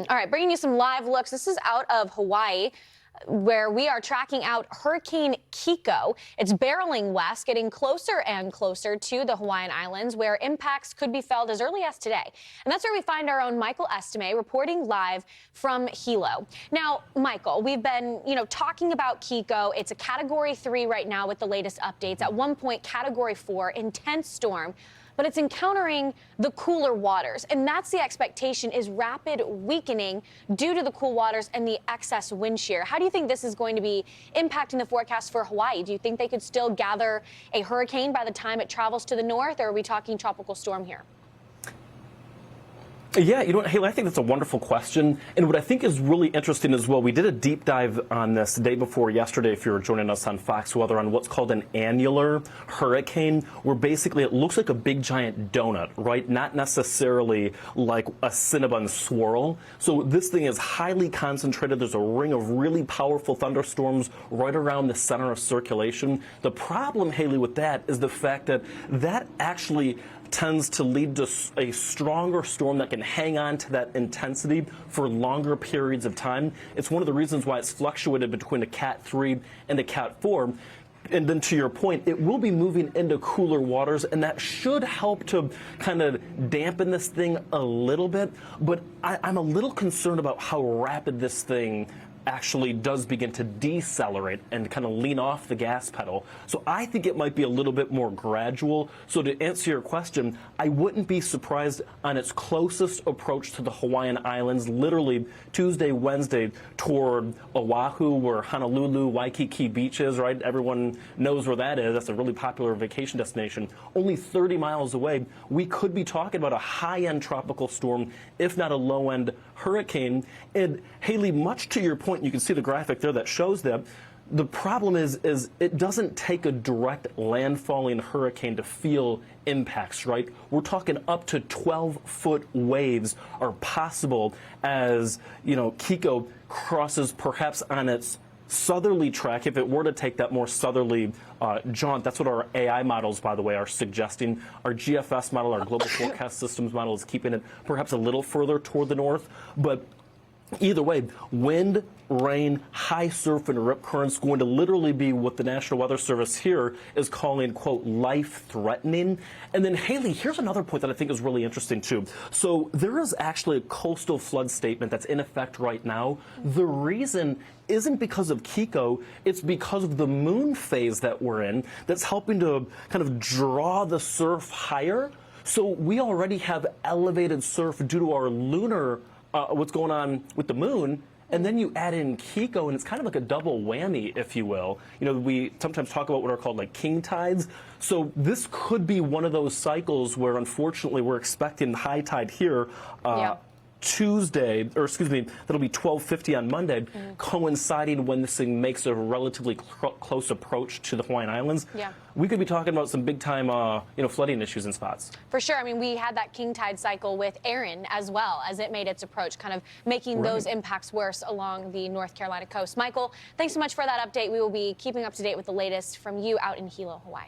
All right, bringing you some live looks. This is out of Hawaii, where we are tracking out Hurricane Kiko. It's barreling west, getting closer and closer to the Hawaiian Islands, where impacts could be felt as early as today. And that's where we find our own Michael Estime reporting live from Hilo. Now, Michael, we've been, talking about Kiko. It's a Category 3 right now with the latest updates. At one point, Category 4, intense storm. But it's encountering the cooler waters. And that's the expectation, is rapid weakening due to the cool waters and the excess wind shear. How do you think this is going to be impacting the forecast for Hawaii? Do you think they could still gather a hurricane by the time it travels to the north, or are we talking tropical storm here? Yeah, Haley, I think that's a wonderful question. And what I think is really interesting as well, we did a deep dive on this the day before yesterday, if you were joining us on Fox Weather, on what's called an annular hurricane, where basically it looks like a big giant donut, right? Not necessarily like a Cinnabon swirl. So this thing is highly concentrated. There's a ring of really powerful thunderstorms right around the center of circulation. The problem, Haley, with that is the fact that that actually tends to lead to a stronger storm that can hang on to that intensity for longer periods of time. It's one of the reasons why it's fluctuated between a Cat 3 and a Cat 4. And then to your point, it will be moving into cooler waters, and that should help to kind of dampen this thing a little bit. But I'm a little concerned about how rapid this thing actually does begin to decelerate and kind of lean off the gas pedal. So I think it might be a little bit more gradual. So to answer your question, I wouldn't be surprised on its closest approach to the Hawaiian Islands, literally Tuesday, Wednesday, toward Oahu, where Honolulu, Waikiki Beach is, right? Everyone knows where that is. That's a really popular vacation destination. Only 30 miles away, we could be talking about a high-end tropical storm, if not a low-end hurricane. And Haley, much to your point, you can see the graphic there that shows that. The problem is it doesn't take a direct landfalling hurricane to feel impacts, right? We're talking up to 12-foot waves are possible as, Kiko crosses perhaps on its southerly track. If it were to take that more southerly jaunt, that's what our AI models, by the way, are suggesting. Our GFS model, our Global Forecast Systems model, is keeping it perhaps a little further toward the north. But either way, wind, rain, high surf, and rip currents going to literally be what the National Weather Service here is calling, quote, life-threatening. And then, Haley, here's another point that I think is really interesting, too. So there is actually a coastal flood statement that's in effect right now. The reason isn't because of Kiko, it's because of the moon phase that we're in that's helping to kind of draw the surf higher. So we already have elevated surf due to our lunar what's going on with the moon, and then you add in Kiko, and it's kind of like a double whammy, if you will. We sometimes talk about what are called like king tides. So this could be one of those cycles where, unfortunately, we're expecting high tide here. Tuesday, or excuse me, that'll be 12:50 on Monday, coinciding when this thing makes a relatively close approach to the Hawaiian Islands. Yeah. We could be talking about some big time, flooding issues in spots. For sure. I mean, we had that king tide cycle with Aaron as well, as it made its approach, kind of making those impacts worse along the North Carolina coast. Michael, thanks so much for that update. We will be keeping up to date with the latest from you out in Hilo, Hawaii.